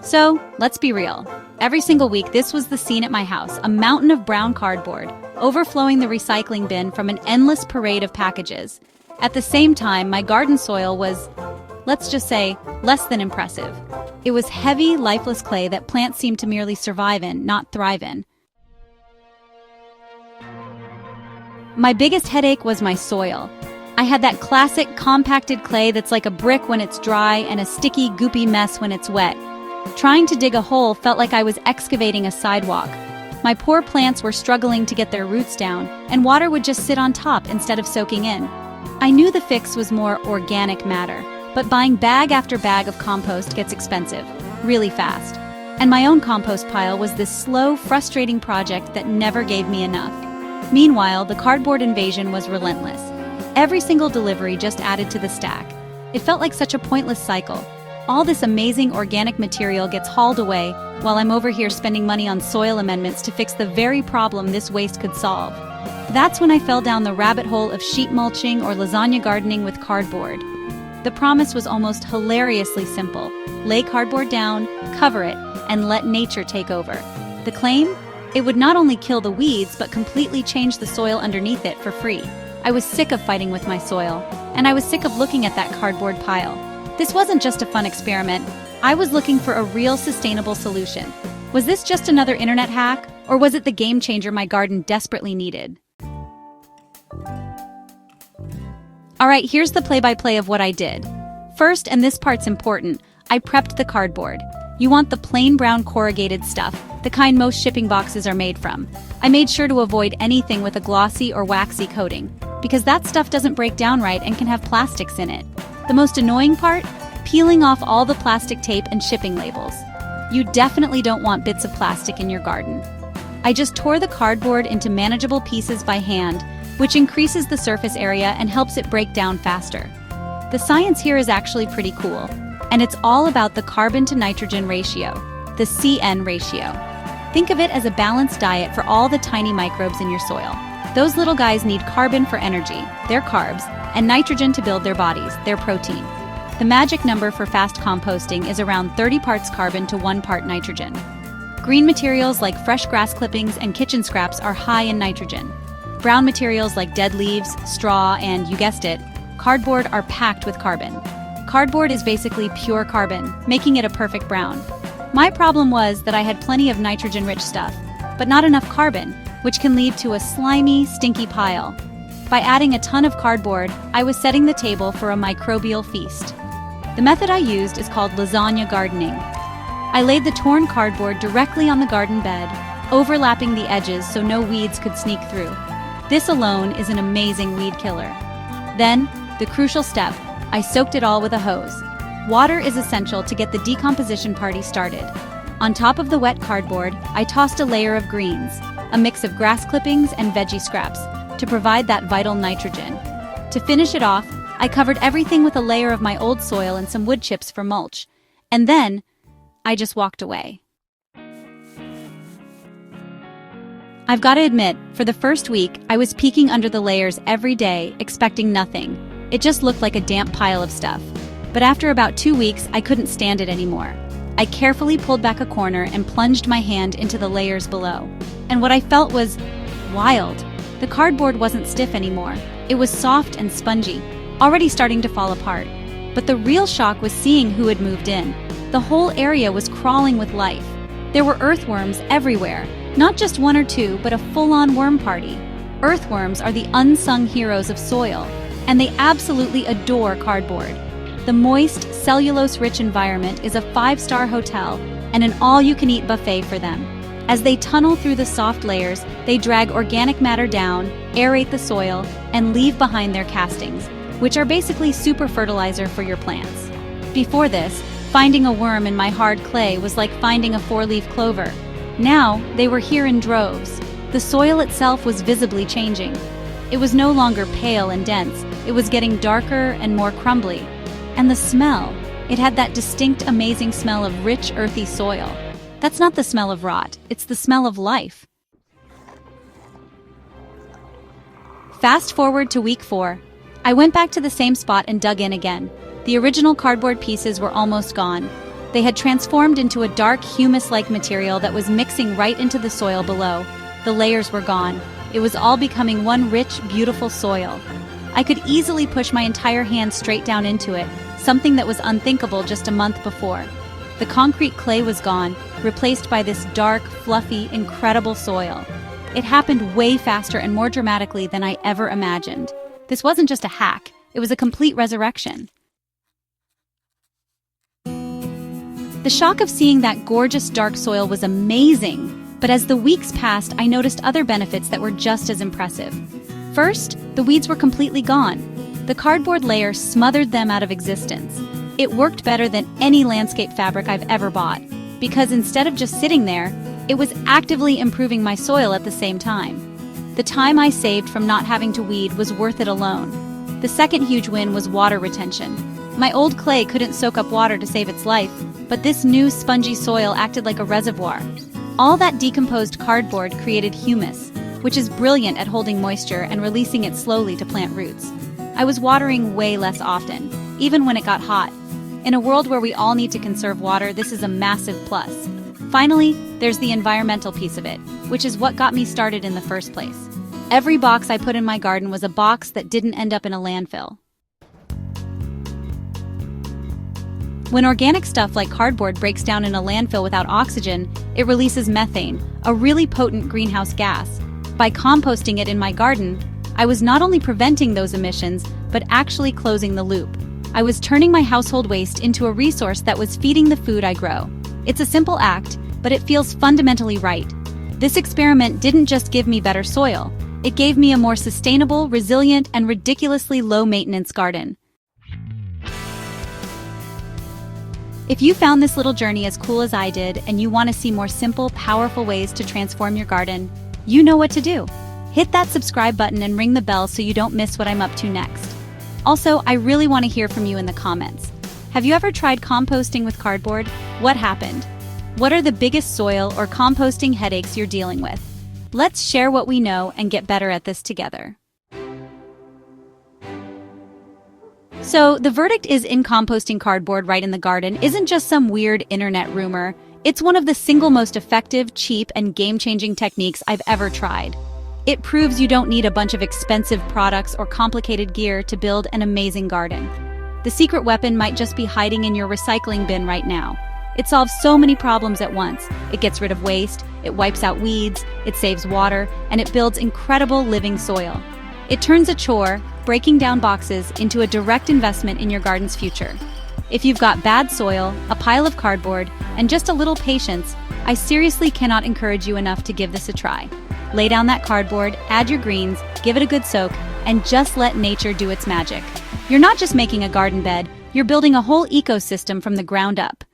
So, let's be real. Every single week, this was the scene at my house, a mountain of brown cardboard, overflowing the recycling bin from an endless parade of packages. At the same time, my garden soil was, let's just say, less than impressive. It was heavy, lifeless clay that plants seemed to merely survive in, not thrive in. My biggest headache was my soil. I had that classic compacted clay that's like a brick when it's dry and a sticky, goopy mess when it's wet. Trying to dig a hole felt like I was excavating a sidewalk. My poor plants were struggling to get their roots down, and water would just sit on top instead of soaking in. I knew the fix was more organic matter, but buying bag after bag of compost gets expensive, really fast. And my own compost pile was this slow, frustrating project that never gave me enough. Meanwhile, the cardboard invasion was relentless. Every single delivery just added to the stack. It felt like such a pointless cycle. All this amazing organic material gets hauled away, while I'm over here spending money on soil amendments to fix the very problem this waste could solve. That's when I fell down the rabbit hole of sheet mulching or lasagna gardening with cardboard. The promise was almost hilariously simple. Lay cardboard down, cover it, and let nature take over. The claim? It would not only kill the weeds, but completely change the soil underneath it for free. I was sick of fighting with my soil, and I was sick of looking at that cardboard pile. This wasn't just a fun experiment. I was looking for a real sustainable solution. Was this just another internet hack, or was it the game changer my garden desperately needed? Alright, here's the play-by-play of what I did. First, and this part's important, I prepped the cardboard. You want the plain brown corrugated stuff, the kind most shipping boxes are made from. I made sure to avoid anything with a glossy or waxy coating, because that stuff doesn't break down right and can have plastics in it. The most annoying part? Peeling off all the plastic tape and shipping labels. You definitely don't want bits of plastic in your garden. I just tore the cardboard into manageable pieces by hand, which increases the surface area and helps it break down faster. The science here is actually pretty cool, and it's all about the carbon to nitrogen ratio, the CN ratio. Think of it as a balanced diet for all the tiny microbes in your soil. Those little guys need carbon for energy, their carbs, and nitrogen to build their bodies, their protein. The magic number for fast composting is around 30 parts carbon to 1 part nitrogen. Green materials like fresh grass clippings and kitchen scraps are high in nitrogen. Brown materials like dead leaves, straw, and, you guessed it, cardboard are packed with carbon. Cardboard is basically pure carbon, making it a perfect brown. My problem was that I had plenty of nitrogen-rich stuff, but not enough carbon, which can lead to a slimy, stinky pile. By adding a ton of cardboard, I was setting the table for a microbial feast. The method I used is called lasagna gardening. I laid the torn cardboard directly on the garden bed, overlapping the edges so no weeds could sneak through. This alone is an amazing weed killer. Then, the crucial step, I soaked it all with a hose. Water is essential to get the decomposition party started. On top of the wet cardboard, I tossed a layer of greens, a mix of grass clippings and veggie scraps, to provide that vital nitrogen. To finish it off, I covered everything with a layer of my old soil and some wood chips for mulch. And then, I just walked away. I've got to admit, for the first week, I was peeking under the layers every day, expecting nothing. It just looked like a damp pile of stuff. But after about 2 weeks, I couldn't stand it anymore. I carefully pulled back a corner and plunged my hand into the layers below. And what I felt was wild. The cardboard wasn't stiff anymore. It was soft and spongy, already starting to fall apart. But the real shock was seeing who had moved in. The whole area was crawling with life. There were earthworms everywhere, not just 1 or 2, but a full-on worm party. Earthworms are the unsung heroes of soil, and they absolutely adore cardboard. The moist, cellulose-rich environment is a 5-star hotel and an all-you-can-eat buffet for them. As they tunnel through the soft layers, they drag organic matter down, aerate the soil, and leave behind their castings, which are basically super fertilizer for your plants. Before this, finding a worm in my hard clay was like finding a 4-leaf clover. Now, they were here in droves. The soil itself was visibly changing. It was no longer pale and dense, it was getting darker and more crumbly. And the smell, it had that distinct, amazing smell of rich, earthy soil. That's not the smell of rot, it's the smell of life. Fast forward to week 4. I went back to the same spot and dug in again. The original cardboard pieces were almost gone. They had transformed into a dark humus-like material that was mixing right into the soil below. The layers were gone. It was all becoming one rich, beautiful soil. I could easily push my entire hand straight down into it, something that was unthinkable just a month before. The concrete clay was gone, replaced by this dark, fluffy, incredible soil. It happened way faster and more dramatically than I ever imagined. This wasn't just a hack, it was a complete resurrection. The shock of seeing that gorgeous dark soil was amazing, but as the weeks passed, I noticed other benefits that were just as impressive. First, the weeds were completely gone. The cardboard layer smothered them out of existence. It worked better than any landscape fabric I've ever bought, because instead of just sitting there, it was actively improving my soil at the same time. The time I saved from not having to weed was worth it alone. The second huge win was water retention. My old clay couldn't soak up water to save its life, but this new spongy soil acted like a reservoir. All that decomposed cardboard created humus, which is brilliant at holding moisture and releasing it slowly to plant roots. I was watering way less often, even when it got hot. In a world where we all need to conserve water, this is a massive plus. Finally, there's the environmental piece of it, which is what got me started in the first place. Every box I put in my garden was a box that didn't end up in a landfill. When organic stuff like cardboard breaks down in a landfill without oxygen, it releases methane, a really potent greenhouse gas. By composting it in my garden, I was not only preventing those emissions, but actually closing the loop. I was turning my household waste into a resource that was feeding the food I grow. It's a simple act, but it feels fundamentally right. This experiment didn't just give me better soil, it gave me a more sustainable, resilient, and ridiculously low-maintenance garden. If you found this little journey as cool as I did, and you want to see more simple, powerful ways to transform your garden, you know what to do. Hit that subscribe button and ring the bell so you don't miss what I'm up to next. Also, I really want to hear from you in the comments. Have you ever tried composting with cardboard? What happened? What are the biggest soil or composting headaches you're dealing with? Let's share what we know and get better at this together. So, the verdict is in composting cardboard right in the garden isn't just some weird internet rumor. It's one of the single most effective, cheap, and game-changing techniques I've ever tried. It proves you don't need a bunch of expensive products or complicated gear to build an amazing garden. The secret weapon might just be hiding in your recycling bin right now. It solves so many problems at once. It gets rid of waste, it wipes out weeds, it saves water, and it builds incredible living soil. It turns a chore, breaking down boxes, into a direct investment in your garden's future. If you've got bad soil, a pile of cardboard, and just a little patience, I seriously cannot encourage you enough to give this a try. Lay down that cardboard, add your greens, give it a good soak, and just let nature do its magic. You're not just making a garden bed, you're building a whole ecosystem from the ground up.